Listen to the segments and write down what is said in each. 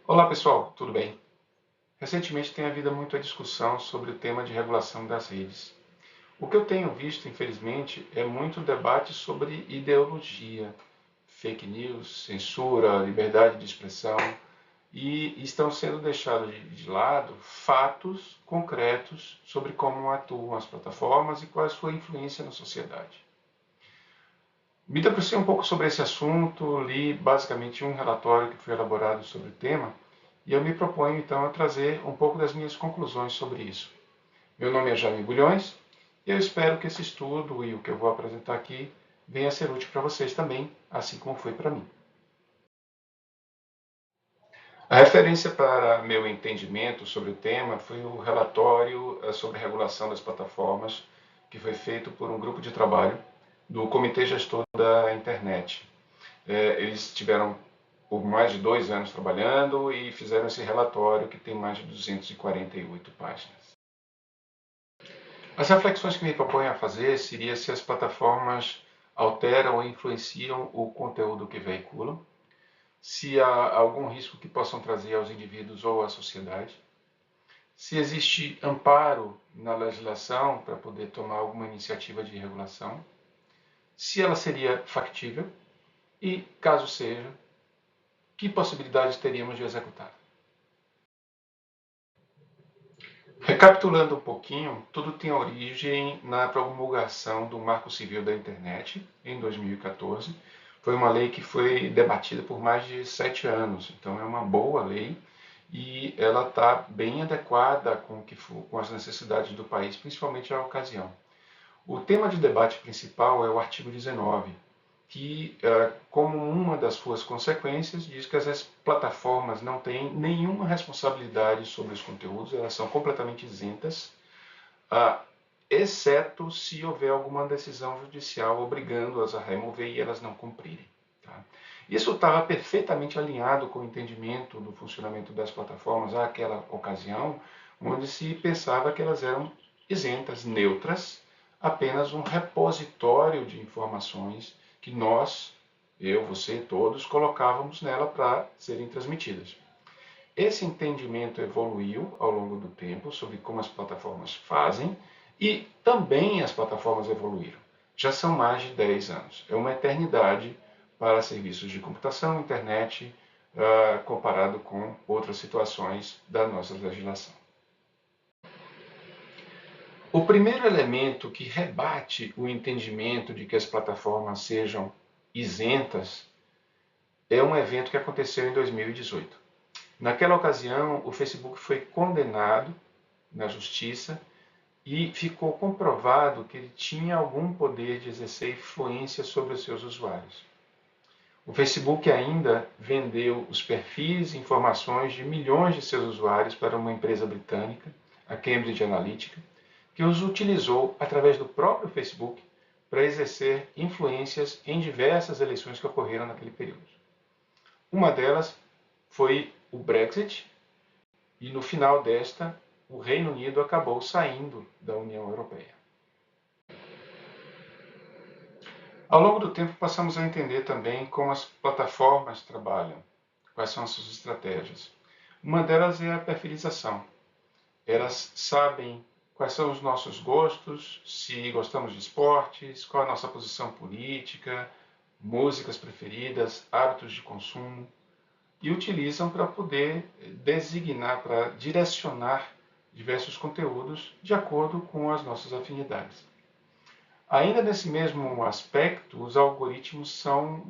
Olá pessoal, tudo bem? Recentemente tem havido muita discussão sobre o tema de regulação das redes. O que eu tenho visto, infelizmente, é muito debate sobre ideologia, fake news, censura, liberdade de expressão e estão sendo deixados de lado fatos concretos sobre como atuam as plataformas e qual é a sua influência na sociedade. Me debrucei um pouco sobre esse assunto, li basicamente um relatório que foi elaborado sobre o tema e eu me proponho então a trazer um pouco das minhas conclusões sobre isso. Meu nome é Jaime Bulhões e eu espero que esse estudo e o que eu vou apresentar aqui venha a ser útil para vocês também, assim como foi para mim. A referência para meu entendimento sobre o tema foi o relatório sobre a regulação das plataformas que foi feito por um grupo de trabalho do Comitê Gestor da Internet. Eles tiveram por mais de 2 anos trabalhando e fizeram esse relatório que tem mais de 248 páginas. As reflexões que me proponho a fazer seria se as plataformas alteram ou influenciam o conteúdo que veiculam, se há algum risco que possam trazer aos indivíduos ou à sociedade, se existe amparo na legislação para poder tomar alguma iniciativa de regulação, se ela seria factível e, caso seja, que possibilidades teríamos de executar. Recapitulando um pouquinho, tudo tem origem na promulgação do Marco Civil da Internet, em 2014. Foi uma lei que foi debatida por mais de 7 anos, então é uma boa lei e ela está bem adequada com as necessidades do país, principalmente à ocasião. O tema de debate principal é o artigo 19, que, como uma das suas consequências, diz que as plataformas não têm nenhuma responsabilidade sobre os conteúdos, elas são completamente isentas, exceto se houver alguma decisão judicial obrigando-as a remover e elas não cumprirem. Tá? Isso estava perfeitamente alinhado com o entendimento do funcionamento das plataformas àquela ocasião, onde se pensava que elas eram isentas, neutras, apenas um repositório de informações que nós, eu, você, todos, colocávamos nela para serem transmitidas. Esse entendimento evoluiu ao longo do tempo sobre como as plataformas fazem e também as plataformas evoluíram. Já são mais de 10 anos. É uma eternidade para serviços de computação, internet, comparado com outras situações da nossa legislação. O primeiro elemento que rebate o entendimento de que as plataformas sejam isentas é um evento que aconteceu em 2018. Naquela ocasião, o Facebook foi condenado na justiça e ficou comprovado que ele tinha algum poder de exercer influência sobre os seus usuários. O Facebook ainda vendeu os perfis e informações de milhões de seus usuários para uma empresa britânica, a Cambridge Analytica, que os utilizou através do próprio Facebook para exercer influências em diversas eleições que ocorreram naquele período. Uma delas foi o Brexit, e no final desta, o Reino Unido acabou saindo da União Europeia. Ao longo do tempo, passamos a entender também como as plataformas trabalham, quais são as suas estratégias. Uma delas é a perfilização. Elas sabem quais são os nossos gostos, se gostamos de esportes, qual a nossa posição política, músicas preferidas, hábitos de consumo, e utilizam para poder designar, para direcionar diversos conteúdos de acordo com as nossas afinidades. Ainda nesse mesmo aspecto, os algoritmos são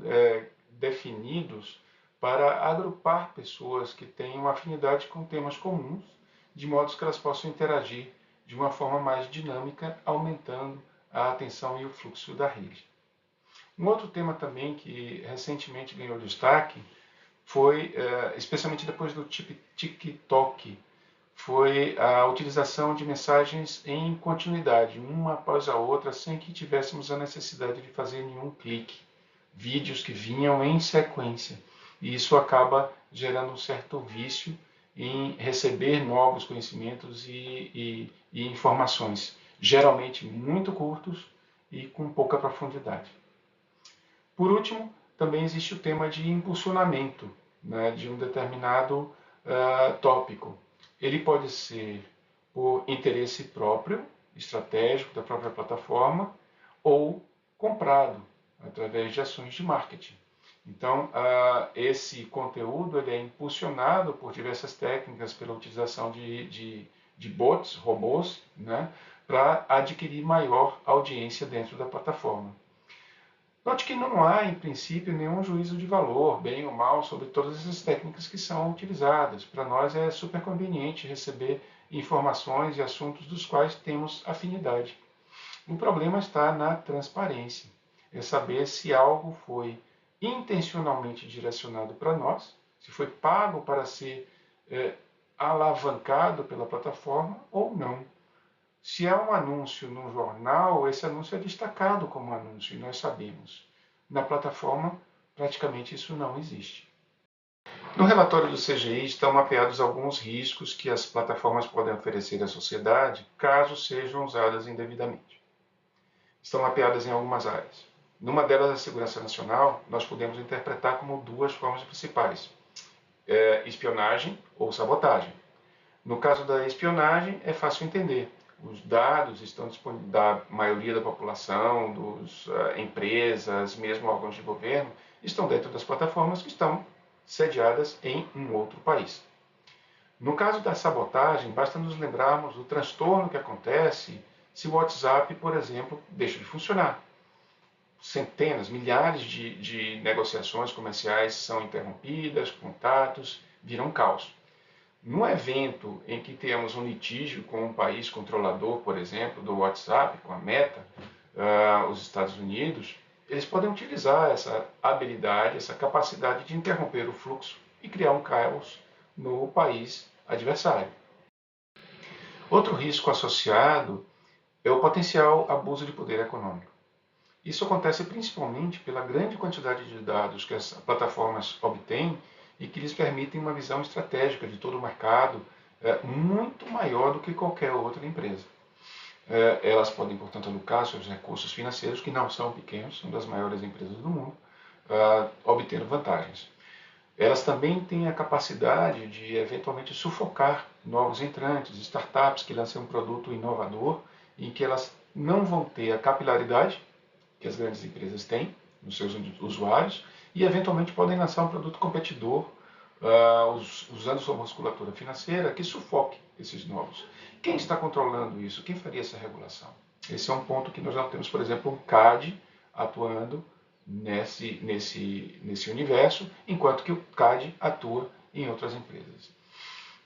definidos para agrupar pessoas que têm uma afinidade com temas comuns, de modo que elas possam interagir de uma forma mais dinâmica, aumentando a atenção e o fluxo da rede. Um outro tema também que recentemente ganhou destaque foi, especialmente depois do TikTok, foi a utilização de mensagens em continuidade, uma após a outra, sem que tivéssemos a necessidade de fazer nenhum clique. Vídeos que vinham em sequência. E isso acaba gerando um certo vício em receber novos conhecimentos e informações, geralmente muito curtos e com pouca profundidade. Por último, também existe o tema de impulsionamento, né, de um determinado tópico. Ele pode ser por interesse próprio, estratégico da própria plataforma, ou comprado através de ações de marketing. Então, esse conteúdo ele é impulsionado por diversas técnicas, pela utilização de bots, robôs, né, para adquirir maior audiência dentro da plataforma. Note que não há, em princípio, nenhum juízo de valor, bem ou mal, sobre todas essas técnicas que são utilizadas. Para nós é super conveniente receber informações e assuntos dos quais temos afinidade. O problema está na transparência. É saber se algo foi intencionalmente direcionado para nós, se foi pago para ser alavancado pela plataforma ou não. Se há um anúncio no jornal, esse anúncio é destacado como anúncio, e nós sabemos. Na plataforma, praticamente isso não existe. No relatório do CGI estão mapeados alguns riscos que as plataformas podem oferecer à sociedade caso sejam usadas indevidamente. Estão mapeadas em algumas áreas. Numa delas, a segurança nacional, nós podemos interpretar como duas formas principais: espionagem ou sabotagem. No caso da espionagem, é fácil entender. Os dados estão disponíveis da maioria da população, das empresas, mesmo órgãos de governo, estão dentro das plataformas que estão sediadas em um outro país. No caso da sabotagem, basta nos lembrarmos do transtorno que acontece se o WhatsApp, por exemplo, deixa de funcionar. Centenas, milhares de negociações comerciais são interrompidas, contatos, viram caos. Num evento em que temos um litígio com um país controlador, por exemplo, do WhatsApp, com a Meta, os Estados Unidos, eles podem utilizar essa habilidade, essa capacidade de interromper o fluxo e criar um caos no país adversário. Outro risco associado é o potencial abuso de poder econômico. Isso acontece principalmente pela grande quantidade de dados que as plataformas obtêm e que lhes permitem uma visão estratégica de todo o mercado muito maior do que qualquer outra empresa. Elas podem, portanto, alocar seus recursos financeiros, que não são pequenos, são das maiores empresas do mundo, obtendo vantagens. Elas também têm a capacidade de, eventualmente, sufocar novos entrantes, startups que lancem um produto inovador, em que elas não vão ter a capilaridade que as grandes empresas têm nos seus usuários e, eventualmente, podem lançar um produto competidor usando sua musculatura financeira que sufoque esses novos. Quem está controlando isso? Quem faria essa regulação? Esse é um ponto que nós já temos, por exemplo, um CAD atuando nesse universo, enquanto que o CAD atua em outras empresas.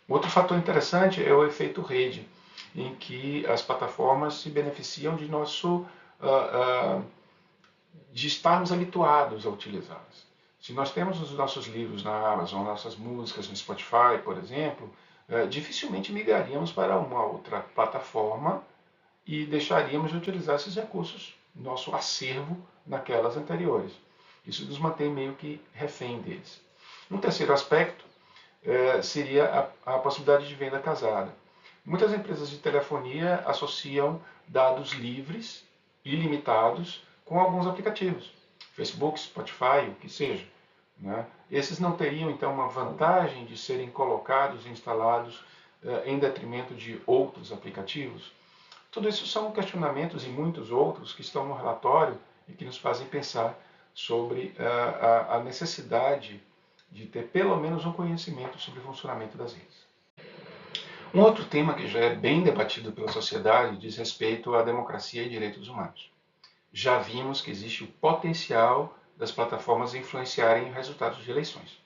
Outro fator interessante é o efeito rede, em que as plataformas se beneficiam de estarmos habituados a utilizá-las. Se nós temos os nossos livros na Amazon, nossas músicas no Spotify, por exemplo, dificilmente migraríamos para uma outra plataforma e deixaríamos de utilizar esses recursos, nosso acervo, naquelas anteriores. Isso nos mantém meio que refém deles. Um terceiro aspecto seria a possibilidade de venda casada. Muitas empresas de telefonia associam dados livres, ilimitados, com alguns aplicativos, Facebook, Spotify, o que seja. Né? Esses não teriam, então, uma vantagem de serem colocados e instalados em detrimento de outros aplicativos? Tudo isso são questionamentos e muitos outros que estão no relatório e que nos fazem pensar sobre a necessidade de ter pelo menos um conhecimento sobre o funcionamento das redes. Um outro tema que já é bem debatido pela sociedade diz respeito à democracia e direitos humanos. Já vimos que existe o potencial das plataformas influenciarem os resultados de eleições.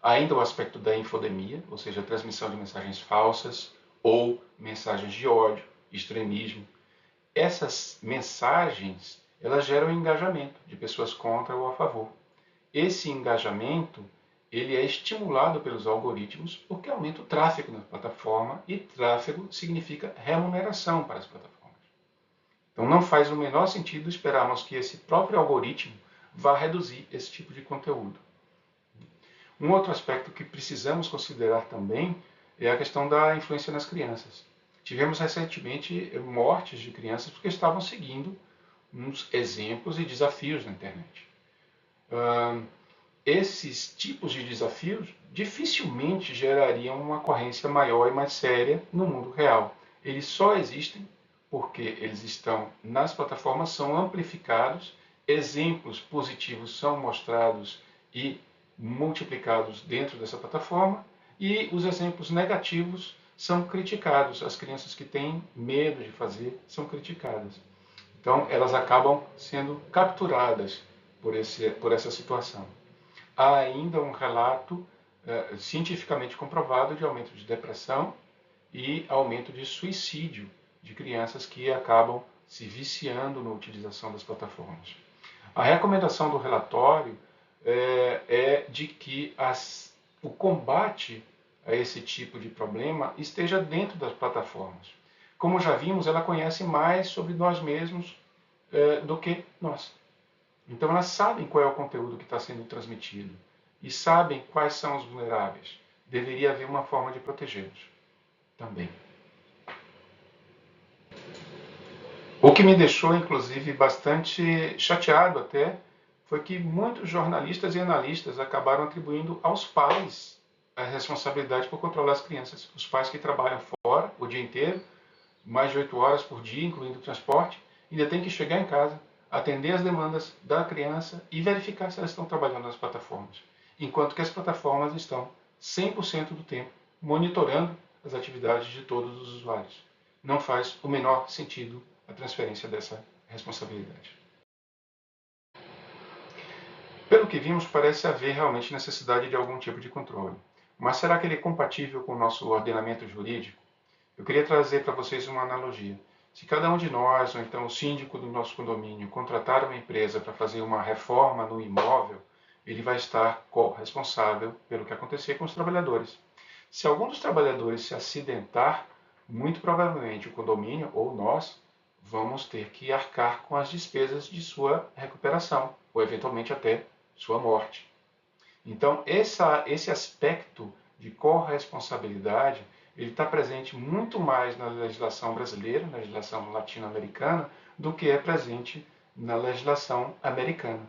Ainda o aspecto da infodemia, ou seja, a transmissão de mensagens falsas ou mensagens de ódio, extremismo. Essas mensagens, elas geram engajamento de pessoas contra ou a favor. Esse engajamento, ele é estimulado pelos algoritmos porque aumenta o tráfego na plataforma e tráfego significa remuneração para as plataformas. Então não faz o menor sentido esperarmos que esse próprio algoritmo vá reduzir esse tipo de conteúdo. Um outro aspecto que precisamos considerar também é a questão da influência nas crianças. Tivemos recentemente mortes de crianças porque estavam seguindo uns exemplos e desafios na internet. esses tipos de desafios dificilmente gerariam uma ocorrência maior e mais séria no mundo real. Eles só existem porque eles estão nas plataformas, são amplificados, exemplos positivos são mostrados e multiplicados dentro dessa plataforma, e os exemplos negativos são criticados. As crianças que têm medo de fazer são criticadas. Então, elas acabam sendo capturadas por essa situação. Há ainda um relato cientificamente comprovado de aumento de depressão e aumento de suicídio de crianças que acabam se viciando na utilização das plataformas. A recomendação do relatório é de que o combate a esse tipo de problema esteja dentro das plataformas. Como já vimos, ela conhece mais sobre nós mesmos do que nós. Então elas sabem qual é o conteúdo que está sendo transmitido e sabem quais são os vulneráveis. Deveria haver uma forma de protegê-los também. O que me deixou, inclusive, bastante chateado até, foi que muitos jornalistas e analistas acabaram atribuindo aos pais a responsabilidade por controlar as crianças. Os pais que trabalham fora o dia inteiro, mais de 8 horas por dia, incluindo o transporte, ainda tem que chegar em casa, atender as demandas da criança e verificar se elas estão trabalhando nas plataformas. Enquanto que as plataformas estão 100% do tempo monitorando as atividades de todos os usuários. Não faz o menor sentido a transferência dessa responsabilidade. Pelo que vimos, parece haver realmente necessidade de algum tipo de controle. Mas será que ele é compatível com o nosso ordenamento jurídico? Eu queria trazer para vocês uma analogia. Se cada um de nós, ou então o síndico do nosso condomínio, contratar uma empresa para fazer uma reforma no imóvel, ele vai estar corresponsável pelo que acontecer com os trabalhadores. Se algum dos trabalhadores se acidentar, muito provavelmente o condomínio ou nós vamos ter que arcar com as despesas de sua recuperação, ou eventualmente até sua morte. Então, esse aspecto de corresponsabilidade, ele está presente muito mais na legislação brasileira, na legislação latino-americana, do que é presente na legislação americana.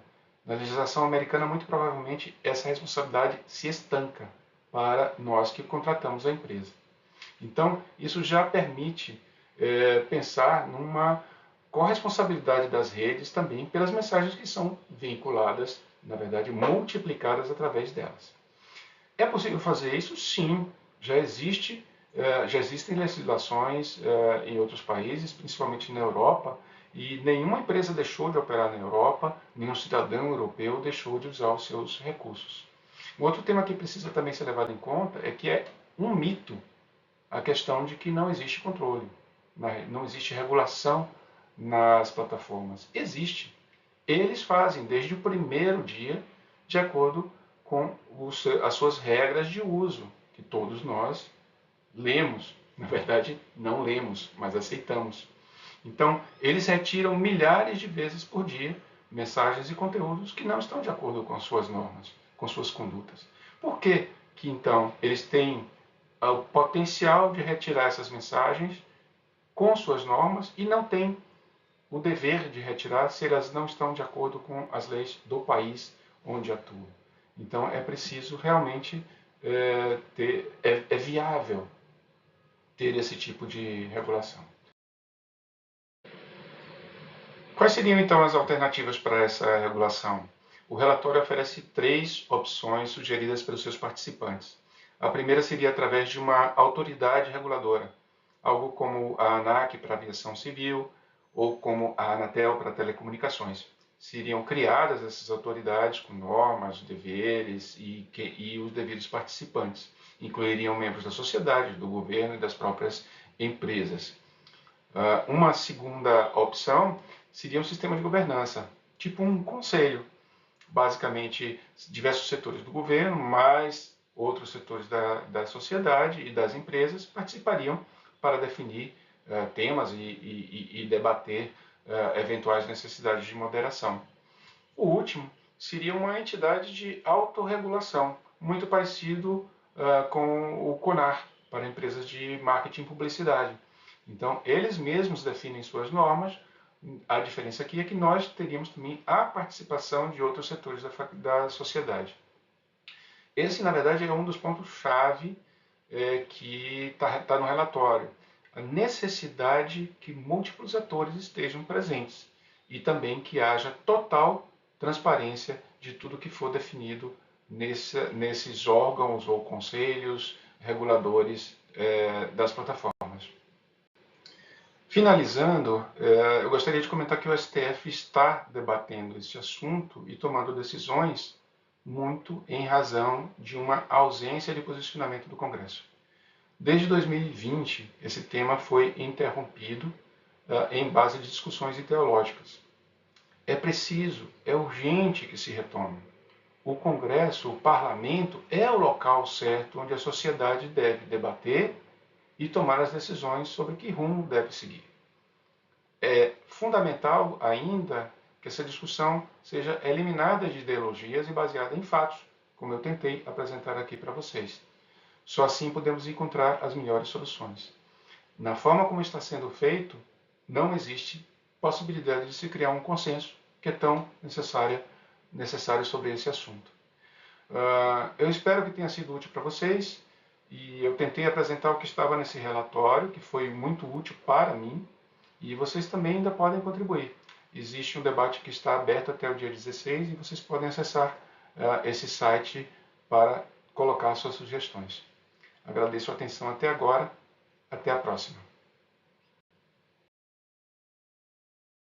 Na legislação americana, muito provavelmente, essa responsabilidade se estanca para nós que contratamos a empresa. Então, isso já permite pensar numa corresponsabilidade das redes também pelas mensagens que são vinculadas, na verdade, multiplicadas através delas. É possível fazer isso? Sim. Já existem legislações em outros países, principalmente na Europa, e nenhuma empresa deixou de operar na Europa, nenhum cidadão europeu deixou de usar os seus recursos. Um outro tema que precisa também ser levado em conta é que é um mito a questão de que não existe controle, não existe regulação nas plataformas. Existe. Eles fazem desde o primeiro dia de acordo com as suas regras de uso, que todos nós lemos. Na verdade, não lemos, mas aceitamos. Então, eles retiram milhares de vezes por dia mensagens e conteúdos que não estão de acordo com as suas normas, com suas condutas. Por que que então eles têm o potencial de retirar essas mensagens com suas normas e não têm o dever de retirar se elas não estão de acordo com as leis do país onde atuam? Então é preciso realmente é viável ter esse tipo de regulação. Quais seriam então as alternativas para essa regulação? O relatório oferece 3 opções sugeridas pelos seus participantes. A primeira seria através de uma autoridade reguladora, algo como a ANAC para a aviação civil ou como a Anatel para telecomunicações. Seriam criadas essas autoridades com normas, deveres e os devidos participantes. Incluiriam membros da sociedade, do governo e das próprias empresas. Uma segunda opção seria um sistema de governança, tipo um conselho. Basicamente, diversos setores do governo, mais outros setores da sociedade e das empresas participariam para definir temas e debater eventuais necessidades de moderação. O último seria uma entidade de autorregulação, muito parecido com o CONAR, para empresas de marketing e publicidade. Então, eles mesmos definem suas normas. A diferença aqui é que nós teríamos também a participação de outros setores da sociedade. Esse, na verdade, é um dos pontos-chave que está no relatório. A necessidade que múltiplos atores estejam presentes e também que haja total transparência de tudo que for definido nesses órgãos ou conselhos reguladores das plataformas. Finalizando, eu gostaria de comentar que o STF está debatendo esse assunto e tomando decisões muito em razão de uma ausência de posicionamento do Congresso. Desde 2020, esse tema foi interrompido em base de discussões ideológicas. É preciso, é urgente que se retome. O Congresso, o Parlamento, é o local certo onde a sociedade deve debater e tomar as decisões sobre que rumo deve seguir. É fundamental ainda que essa discussão seja eliminada de ideologias e baseada em fatos, como eu tentei apresentar aqui para vocês. Só assim podemos encontrar as melhores soluções. Na forma como está sendo feito, não existe possibilidade de se criar um consenso que é tão necessário sobre esse assunto. Eu espero que tenha sido útil para vocês e eu tentei apresentar o que estava nesse relatório, que foi muito útil para mim, e vocês também ainda podem contribuir. Existe um debate que está aberto até o dia 16 e vocês podem acessar esse site para colocar suas sugestões. Agradeço a atenção até agora. Até a próxima.